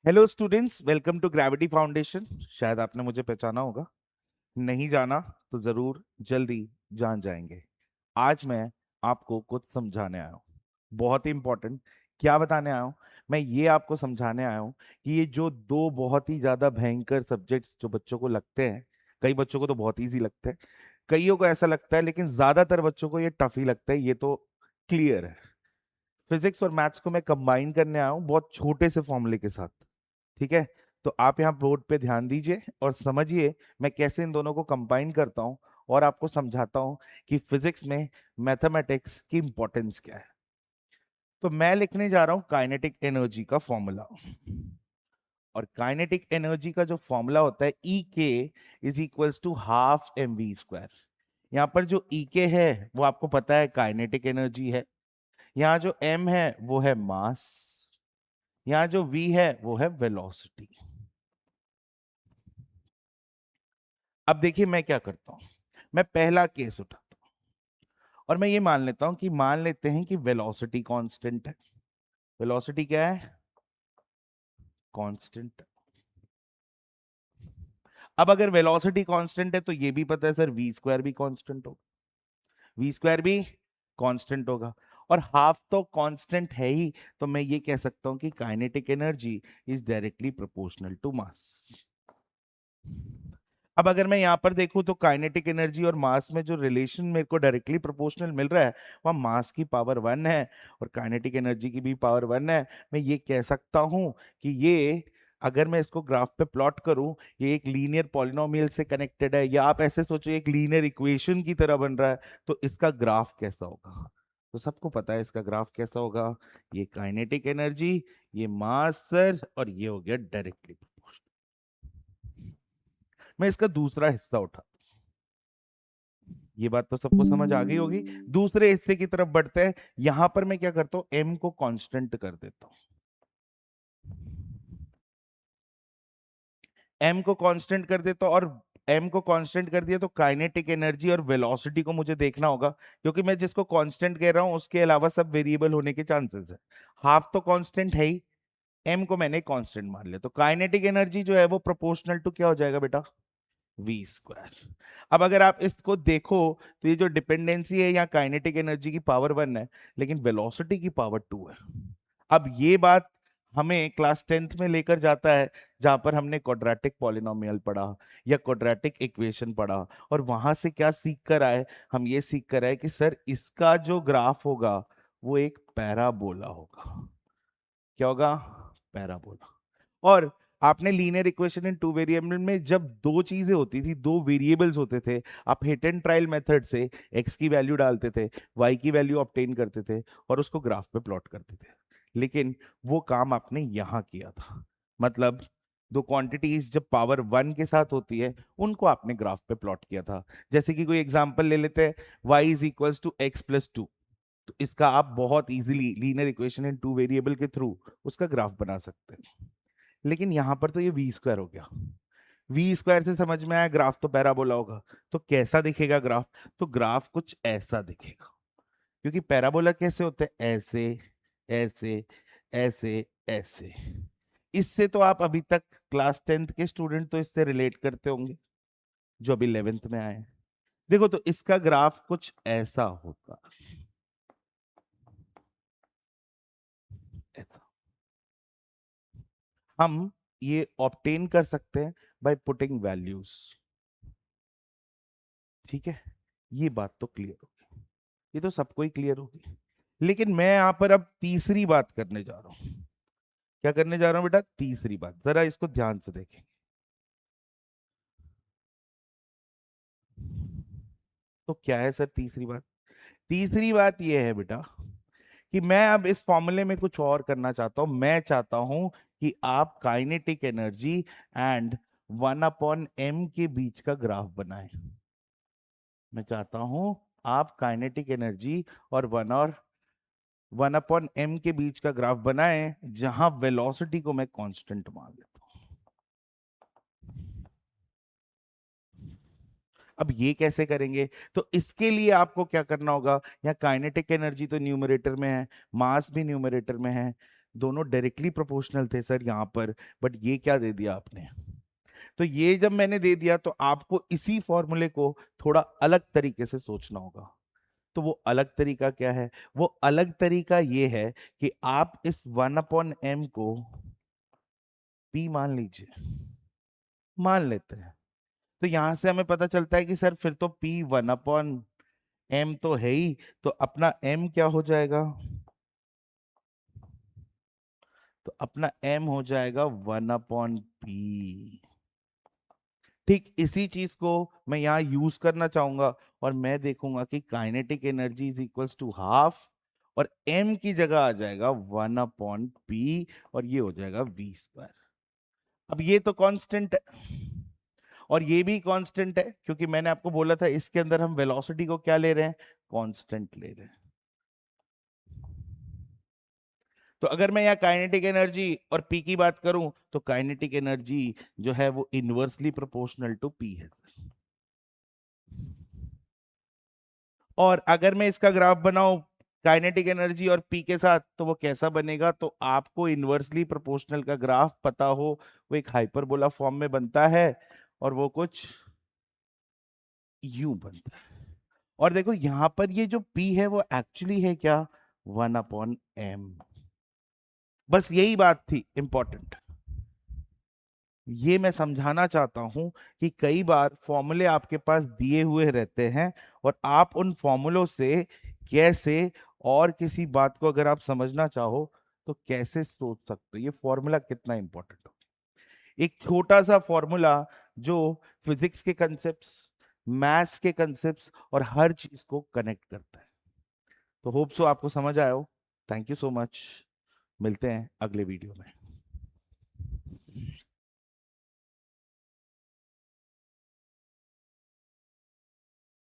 Hello students, welcome to gravity foundation. शायद आपने मुझे पहचाना होगा। नहीं जाना तो जरूर जल्दी जान जाएंगे। आज मैं आपको कुछ समझाने आया हूँ, बहुत ही इंपॉर्टेंट। क्या बताने आया हूँ? मैं ये आपको समझाने आया हूँ कि ये जो दो बहुत ही ज्यादा भयंकर सब्जेक्ट्स जो बच्चों को लगते हैं, कई बच्चों को तो बहुत इजी लगते हैं, कईयों को ऐसा लगता है, लेकिन ज्यादातर बच्चों को ये टफ ही लगता है, ये तो क्लियर है। फिजिक्स और मैथ्स को मैं कंबाइन करने आया हूँ बहुत छोटे से फॉर्मूले के साथ। ठीक है, तो आप यहाँ बोर्ड पे ध्यान दीजिए और समझिए मैं कैसे इन दोनों को कंबाइन करता हूँ और आपको समझाता हूँ कि फिजिक्स में मैथमेटिक्स की इंपॉर्टेंस क्या है। तो मैं लिखने जा रहा हूँ काइनेटिक एनर्जी का फॉर्मूला। और काइनेटिक एनर्जी का जो फॉर्मूला होता है E k is equals to half m v square. यहाँ पर जो ई के है वो आपको पता है काइनेटिक एनर्जी है। यहाँ जो m है वो है मास। यहाँ जो v है वो है वेलोसिटी। अब देखिए मैं क्या करता हूं, मैं पहला केस उठाता हूं और मैं ये मान लेता हूं कि मान लेते हैं कि वेलोसिटी कांस्टेंट है। वेलोसिटी क्या है? कांस्टेंट। अब अगर वेलोसिटी कांस्टेंट है तो ये भी पता है सर वी स्क्वायर भी कांस्टेंट होगा। वी स्क्वायर भी कांस्टेंट होगा और हाफ तो कांस्टेंट है ही। तो मैं ये कह सकता हूं कि kinetic energy is directly proportional to mass. अब अगर मैं यहां पर देखूं तो काइनेटिक एनर्जी और मास में जो रिलेशन मेरे को डायरेक्टली प्रोपोर्शनल मिल रहा है वह मास की पावर 1 है और काइनेटिक एनर्जी की भी पावर 1 है। मैं ये कह सकता हूं कि ये, अगर मैं इसको ग्राफ पे प्लॉट करूं, ये एक लीनियर पॉलिनोमियल से कनेक्टेड है, या आप ऐसे सोचो एक लीनियर इक्वेशन की तरह बन रहा है। तो इसका ग्राफ कैसा होगा? तो सबको पता है इसका ग्राफ कैसा होगा। ये काइनेटिक एनर्जी, ये मास सर, और ये हो गया डायरेक्टली। मैं इसका दूसरा हिस्सा उठा, ये बात तो सबको समझ आ गई होगी। दूसरे हिस्से की तरफ बढ़ते हैं। यहां पर मैं क्या करता हूं, एम को कांस्टेंट कर देता हूं। एम को कांस्टेंट कर देता हूं और एम को कांस्टेंट कर दिया तो काइनेटिक एनर्जी और वेलोसिटी को मुझे देखना होगा, क्योंकि मैं जिसको कांस्टेंट कह रहा हूं उसके अलावा सब वेरिएबल होने के चांसेस है। हाफ तो कांस्टेंट है ही, एम को मैंने कांस्टेंट मान लिया, तो काइनेटिक एनर्जी जो है वो प्रोपोर्शनल टू क्या हो जाएगा बेटा? V square. अब अगर आप इसको देखो तो ये जो डिपेंडेंसी है यहाँ काइनेटिक एनर्जी की पावर 1 है, लेकिन वेलोसिटी की पावर 2 है। अब ये बात हमें क्लास 10th में लेकर जाता है, जहां पर हमने क्वाड्रेटिक पॉलिनोमियल पढ़ा या क्वाड्रेटिक इक्वेशन पढ़ा, और वहां से क्या सीख कर आए? हम ये सीख कर आए कि सर इसका जो ग्राफ होगा वो एक पैराबोला होगा। क्या होगा? पैराबोला। और आपने linear equation in two variable में जब दो चीजें होती थी, दो वेरिएबल्स होते थे, आप हिट एंड ट्रायल मेथड से एक्स की वैल्यू डालते थे, वाई की वैल्यू ऑब्टेन करते थे और उसको ग्राफ पे प्लॉट करते थे। लेकिन वो काम आपने यहां किया था। मतलब दो क्वांटिटीज जब पावर 1 के साथ होती है उनको आपने ग्राफ पे प्लॉट किया था। जैसे कि कोई एग्जांपल ले लेते हैं, y is equals to x plus two. तो इसका आप बहुत easily linear equation in two variable के थ्रू उसका ग्राफ बना सकते हैं। लेकिन यहां पर तो ये वी स्क्वायर हो गया। वी स्क्वायर से समझ में आया ग्राफ तो पैराबोला होगा। तो कैसा दिखेगा ग्राफ? तो ग्राफ कुछ ऐसा दिखेगा, क्योंकि पैराबोला कैसे होते हैं? ऐसे, ऐसे, ऐसे, ऐसे। इससे तो आप अभी तक क्लास 10th के स्टूडेंट तो इससे रिलेट करते होंगे, जो अभी 11th में आए हैं। देखो तो इसका ग्राफ कुछ ऐसा होगा, ऐसा। हम ये ऑब्टेन कर सकते हैं बाय पुटिंग वैल्यूज। ठीक है, ये बात तो क्लियर होगी, ये तो सबको ही क्लियर होगी। लेकिन मैं यहां पर अब तीसरी बात करने जा रहा हूं। क्या करने जा रहा हूं बेटा? तीसरी बात, जरा इसको ध्यान से देखें। तो क्या है सर तीसरी बात? तीसरी बात यह है बेटा कि मैं अब इस फॉर्मूले में कुछ और करना चाहता हूं। मैं चाहता हूं कि आप काइनेटिक एनर्जी एंड 1/m के बीच का ग्राफ बनाएं। मैं चाहता हूं आप काइनेटिक एनर्जी और 1/m के बीच का ग्राफ बनाएं, जहां वेलोसिटी को मैं कांस्टेंट मान लेता हूं। अब ये कैसे करेंगे? तो इसके लिए आपको क्या करना होगा, यहाँ काइनेटिक एनर्जी तो न्यूमरेटर में है, मास भी न्यूमरेटर में है, दोनों डायरेक्टली प्रोपोर्शनल थे सर यहाँ पर, बट ये क्या दे दिया आपने। तो ये जब मैंने दे दिया तो आपको इसी फॉर्मूले को थोड़ा अलग तरीके से सोचना होगा। तो वो अलग तरीका क्या है? वो अलग तरीका ये है कि आप इस 1/m को p मान लीजिए, मान लेते हैं। तो यहां से हमें पता चलता है कि सर फिर तो p 1/m तो है ही, तो अपना m क्या हो जाएगा? तो अपना m हो जाएगा 1/p। ठीक इसी चीज को मैं यहाँ यूज करना चाहूंगा, और मैं देखूंगा कि kinetic energy is equals to half, और m की जगह आ जाएगा 1/p, और ये हो जाएगा v²। अब ये तो कांस्टेंट है, और ये भी कांस्टेंट है, क्योंकि मैंने आपको बोला था इसके अंदर हम वेलोसिटी को क्या ले रहे हैं? कांस्टेंट ले रहे हैं। तो अगर मैं यहाँ काइनेटिक एनर्जी और p की बात करूं, तो काइनेटिक एनर्जी जो है वो इनवर्सली प्रोपोर्शनल टू p है। और अगर मैं इसका ग्राफ बनाऊं काइनेटिक एनर्जी और पी के साथ, तो वो कैसा बनेगा? तो आपको इनवर्सली प्रोपोर्शनल का ग्राफ पता हो, वो एक हाइपरबोला फॉर्म में बनता है, और वो कुछ यूं बनता है। और देखो यहां पर ये जो पी है वो एक्चुअली है क्या? 1/m। बस यही बात थी इंपॉर्टेंट। ये मैं समझाना चाहता हूं कि कई बार फॉर्मूले आपके पास दिए हुए रहते हैं, और आप उन फॉर्मूलों से कैसे, और किसी बात को अगर आप समझना चाहो तो कैसे सोच सकते हो, ये फॉर्मूला कितना इंपॉर्टेंट हो। एक छोटा सा फॉर्मूला जो फिजिक्स के कंसेप्ट्स, मैथ्स के कंसेप्ट्स और हर चीज को कनेक्ट करता है। तो होप सो आपको समझ आया हो। Thank you so much. मिलते हैं अगले वीडियो में।